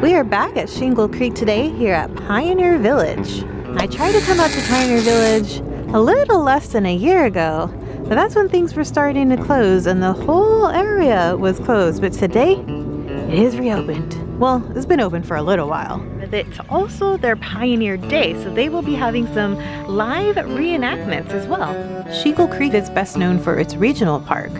We are back at Shingle Creek today here at Pioneer Village. I tried to come out to Pioneer Village a little less than a year ago, but that's when things were starting to close and the whole area was closed. But today, it is reopened. Well, it's been open for a little while. It's also their Pioneer Day, so they will be having some live reenactments as well. Shingle Creek is best known for its regional park.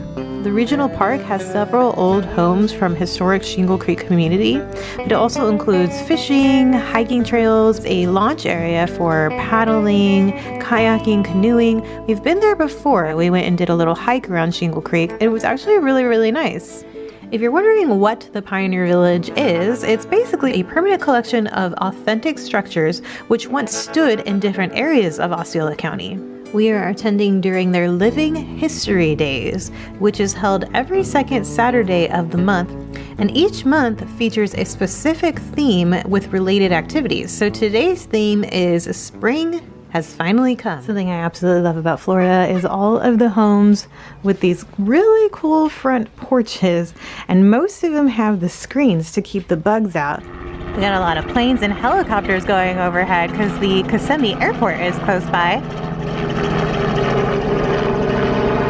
The regional park has several old homes from historic Shingle Creek community. It also includes fishing, hiking trails, a launch area for paddling, kayaking, canoeing. We've been there before. We went and did a little hike around Shingle Creek. It was actually really, really nice. If you're wondering what the Pioneer Village is, it's basically a permanent collection of authentic structures which once stood in different areas of Osceola County. We are attending during their Living History Days, which is held every second Saturday of the month, and each month features a specific theme with related activities. So today's theme is Spring Has Finally Come. Something I absolutely love about Florida is all of the homes with these really cool front porches, and most of them have the screens to keep the bugs out. We got a lot of planes and helicopters going overhead because the Kissimmee Airport is close by.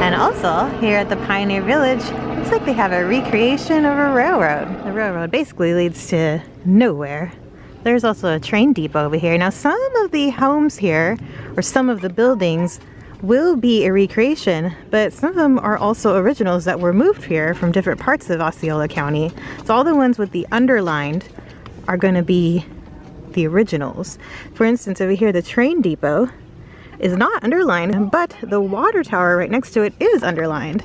And also, here at the Pioneer Village, looks like they have a recreation of a railroad. The railroad basically leads to nowhere. There's also a train depot over here. Now, some of the homes here, or some of the buildings, will be a recreation, but some of them are also originals that were moved here from different parts of Osceola County. So all the ones with the underlined are going to be the originals. For instance, over here, the train depot is not underlined, but the water tower right next to it is underlined.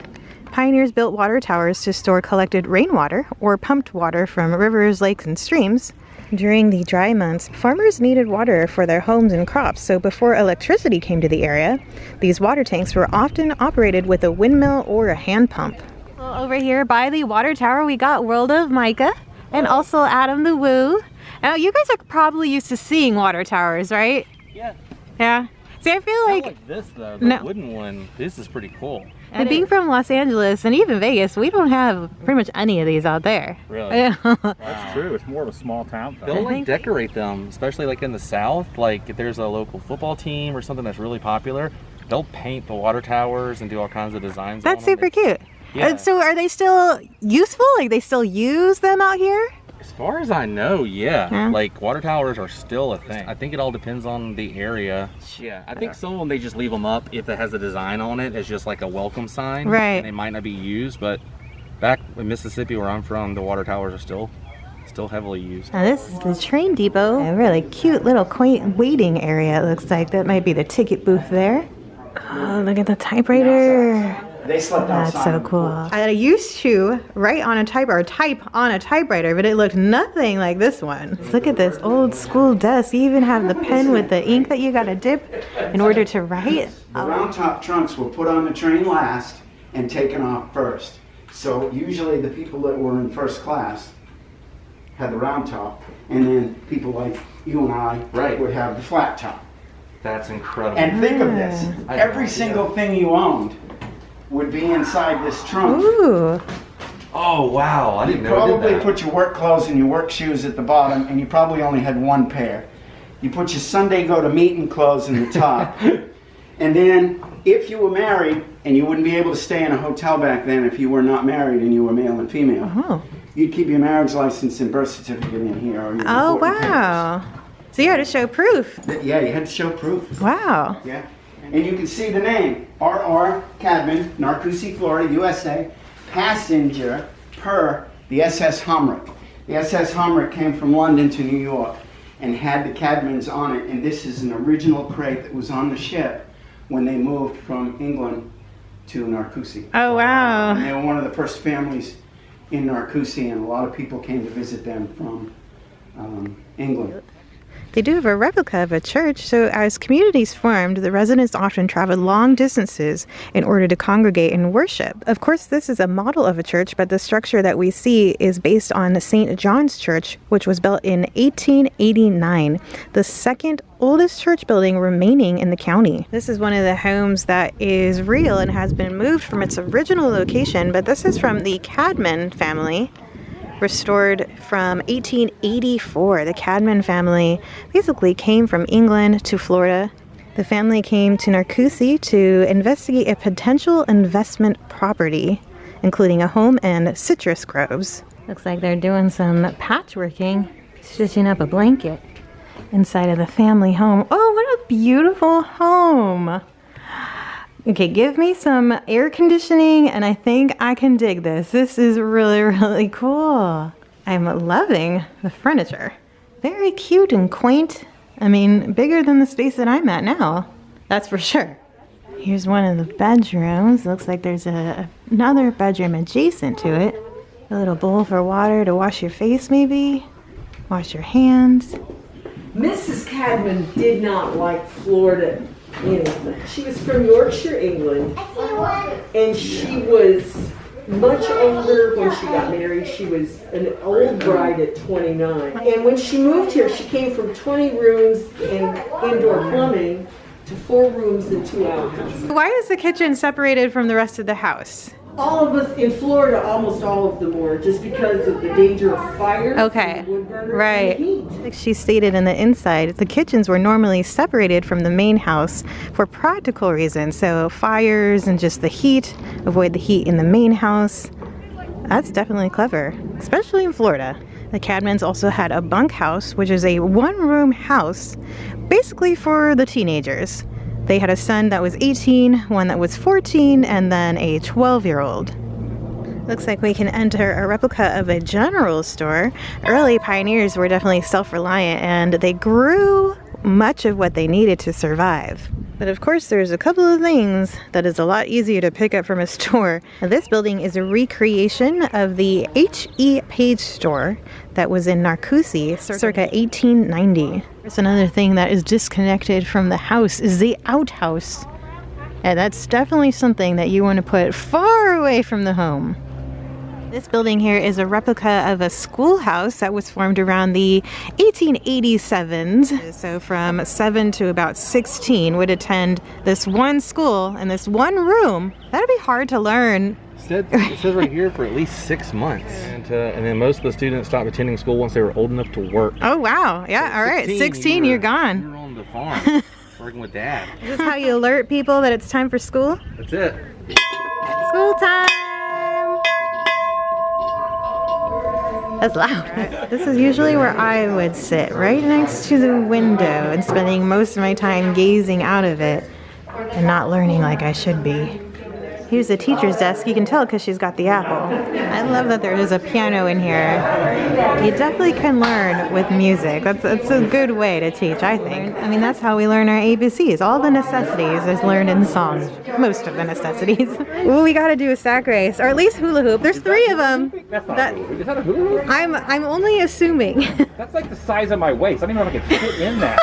Pioneers built water towers to store collected rainwater or pumped water from rivers, lakes, and streams. During the dry months, farmers needed water for their homes and crops, so before electricity came to the area, these water tanks were often operated with a windmill or a hand pump. Well, over here by the water tower, we got World of Micah and also Adam the Woo. Now, you guys are probably used to seeing water towers, right? Yeah. Yeah? See, I feel like this though, the wooden one, this is pretty cool. And being from Los Angeles and even Vegas, we don't have pretty much any of these out there. Really? Yeah. That's true. It's more of a small town. They'll like decorate them, especially like in the South. Like if there's a local football team or something that's really popular, they'll paint the water towers and do all kinds of designs. That's super cute. Yeah. So are they still useful? Like they still use them out here? As far as I know, yeah. Like water towers are still a thing. I think it all depends on the area. Yeah, I think some of them they just leave them up if it has a design on it as just like a welcome sign. Right. And they might not be used, but back in Mississippi where I'm from, the water towers are still heavily used. Now this is the train depot. A really cute little quaint waiting area, it looks like. That might be the ticket booth there. Oh, look at the typewriter. They slept outside. That's so cool. I used to write on a typewriter, type on a typewriter, but it looked nothing like this one. Look at this old school desk. You even have the pen with the ink that you gotta dip in order to write. The round top trunks were put on the train last and taken off first. So usually the people that were in first class had the round top, and then people like you and I would have the flat top. That's incredible. And think of this, every single thing you owned would be inside this trunk. Ooh. Oh wow, I didn't know You it did probably that. put your work clothes and your work shoes at the bottom, and you probably only had one pair. You put your Sunday go to meeting clothes in the top. And then if you were married, and you wouldn't be able to stay in a hotel back then if you were not married and you were male and female, you'd keep your marriage license and birth certificate in here. Or your important papers. So you had to show proof. Yeah, you had to show proof. Wow. Yeah. And you can see the name, R.R. Cadman, Narcoossee, Florida, USA, passenger per the SS Homeric. The SS Homeric came from London to New York and had the Cadmans on it, and this is an original crate that was on the ship when they moved from England to Narcoossee. Oh, wow. And they were one of the first families in Narcoossee, and a lot of people came to visit them from England. They do have a replica of a church, so as communities formed, the residents often traveled long distances in order to congregate and worship. Of course, this is a model of a church, but the structure that we see is based on St. John's Church, which was built in 1889, the second oldest church building remaining in the county. This is one of the homes that is real and has been moved from its original location, but this is from the Cadman family. restored from 1884. The Cadman family basically came from England to Florida. The family came to Narcoossee to investigate a potential investment property, including a home and citrus groves. Looks like they're doing some patchworking, stitching up a blanket inside of the family home. Oh, what a beautiful home. Okay, give me some air conditioning and I think I can dig this. This is really, really cool. I'm loving the furniture. Very cute and quaint. I mean, bigger than the space that I'm at now. That's for sure. Here's one of the bedrooms. Looks like there's another bedroom adjacent to it. A little bowl for water to wash your face maybe. Wash your hands. Mrs. Cadman did not like Florida anything. She was from Yorkshire, England, and she was much older when she got married. She was an old bride at 29. And when she moved here, she came from 20 rooms and indoor plumbing to 4 rooms and 2 outhouses. Why is the kitchen separated from the rest of the house? All of us in Florida, almost all of them were, just because of the danger of fire. Okay, wood burner, right. and heat. Like she stated in the inside, the kitchens were normally separated from the main house for practical reasons. So fires and just the heat, avoid the heat in the main house. That's definitely clever, especially in Florida. The Cadmans also had a bunk house, which is a one-room house, basically for the teenagers. They had a son that was 18, one that was 14, and then a 12-year-old. Looks like we can enter a replica of a general store. Early pioneers were definitely self-reliant and they grew much of what they needed to survive. But of course there's a couple of things that is a lot easier to pick up from a store. Now, this building is a recreation of the H.E. Page store that was in Narcoossee circa 1890. There's another thing that is disconnected from the house is the outhouse. And that's definitely something that you want to put far away from the home. This building here is a replica of a schoolhouse that was formed around the 1887s. So from 7 to about 16 would attend this one school in this one room. That'd be hard to learn. It says right here for at least 6 months. And then most of the students stopped attending school once they were old enough to work. Oh, wow. Yeah, So all right. 16, you're gone. You were on the farm working with Dad. Is this how you alert people that it's time for school? That's it. School time! That's loud. This is usually where I would sit, right next to the window and spending most of my time gazing out of it and not learning like I should be. Here's the teacher's desk. You can tell because she's got the apple. I love that there is a piano in here. You definitely can learn with music. That's a good way to teach, I think. I mean, that's how we learn our ABCs. All the necessities is learned in songs. Most of the necessities. Ooh, we got to do a sack race, or at least hula hoop. There's 3 of them. That's not hula hoop. Is that a hula hoop? I'm only assuming. That's like the size of my waist. I don't even know if I can fit in that.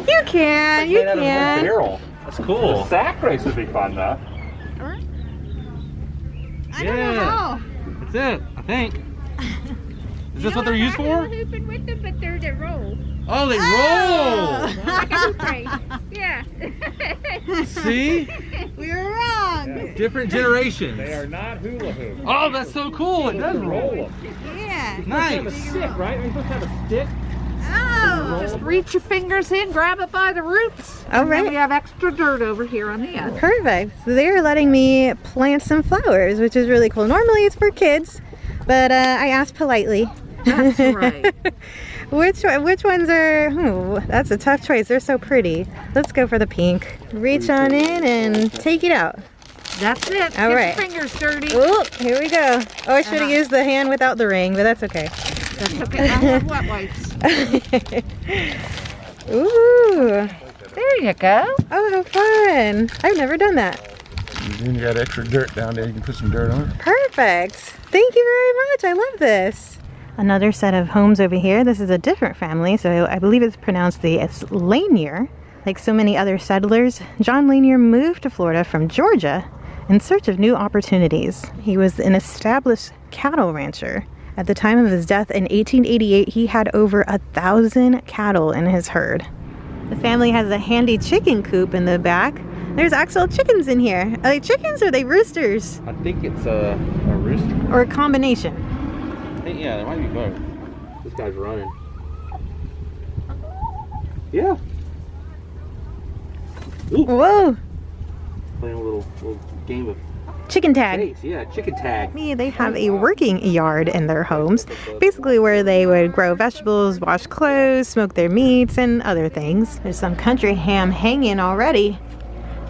You can. You Made out of wood can. barrel. That's cool. The sack race would be fun though. I don't know how. That's it, I think. Is this what they're used for? Hooping with them, but they're the roll. Oh, they roll! Like a hoop race. Yeah. See? We were wrong. Different generations. They are not hula hoops. Oh, that's so cool. It does Roll roll. them. Yeah. Have a Nice. stick, right? Are you supposed to have a stick? Oh. Just reach your fingers in, grab it by the roots. All And then right. we have extra dirt over here on the end. Perfect. So they're letting me plant some flowers, which is really cool. Normally it's for kids, but I asked politely. That's right. Which ones are, that's a tough choice. They're so pretty. Let's go for the pink. Reach on in and take it out. That's it. All Get right. your fingers dirty. Oh, here we go. Oh, I should have used the hand without the ring, but that's okay. That's okay. I have wet wipes. Ooh. There you go. Oh, how fun. I've never done that. Then you got extra dirt down there. You can put some dirt on it. Perfect. Thank you very much. I love this. Another set of homes over here. This is a different family, so I believe it's pronounced it's Lanier. Like so many other settlers, John Lanier moved to Florida from Georgia in search of new opportunities. He was an established cattle rancher. At the time of his death in 1888, he had over 1,000 cattle in his herd. The family has a handy chicken coop in the back. There's actual chickens in here. Are they chickens or are they roosters? I think it's a rooster. Or a combination? think, yeah, there might be both. This guy's running. Yeah. Ooh. Whoa! Playing a little game of Chicken tag. chase. Yeah, chicken tag. They have a working yard in their homes, basically where they would grow vegetables, wash clothes, smoke their meats, and other things. There's some country ham hanging already.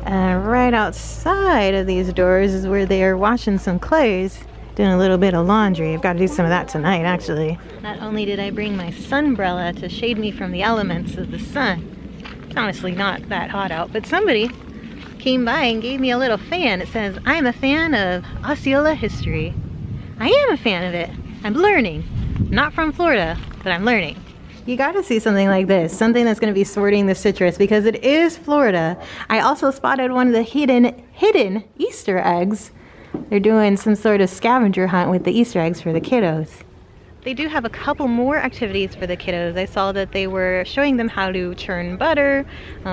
And right outside of these doors is where they are washing some clothes, doing a little bit of laundry. I've got to do some of that tonight, actually. Not only did I bring my sunbrella to shade me from the elements of the sun, it's honestly not that hot out, but somebody came by and gave me a little fan. It says, I'm a fan of Osceola history. I am a fan of it. I'm learning. Not from Florida, but I'm learning. You gotta see something like this, something that's gonna be sorting the citrus because it is Florida. I also spotted one of the hidden Easter eggs. They're doing some sort of scavenger hunt with the Easter eggs for the kiddos. They do have a couple more activities for the kiddos. I saw that they were showing them how to churn butter.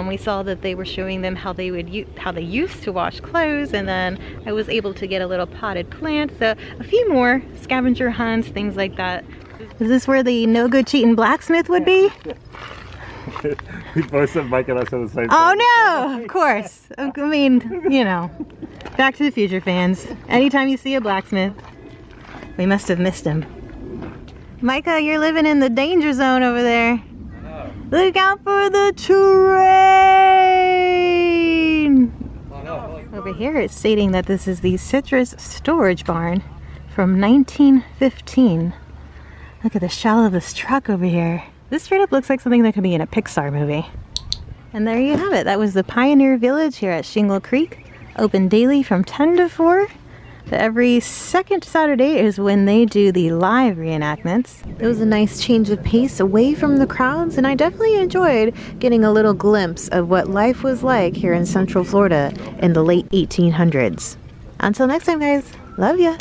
We saw that they were showing them how they used to wash clothes, and then I was able to get a little potted plant. So a few more scavenger hunts, things like that. Is this where the no good cheating blacksmith would be? We both said Mike and I said the same thing. Oh no, of course. I mean, you know, Back to the Future fans. Anytime you see a blacksmith, we must have missed him. Micah, you're living in the danger zone over there. Look out for the terrain! Over here it's stating that this is the citrus storage barn from 1915. Look at the shell of this truck over here. This straight up looks like something that could be in a Pixar movie. And there you have it. That was the Pioneer Village here at Shingle Creek. Open daily from 10 to 4. But every second Saturday is when they do the live reenactments. It was a nice change of pace away from the crowds, and I definitely enjoyed getting a little glimpse of what life was like here in Central Florida in the late 1800s. Until next time, guys. Love ya.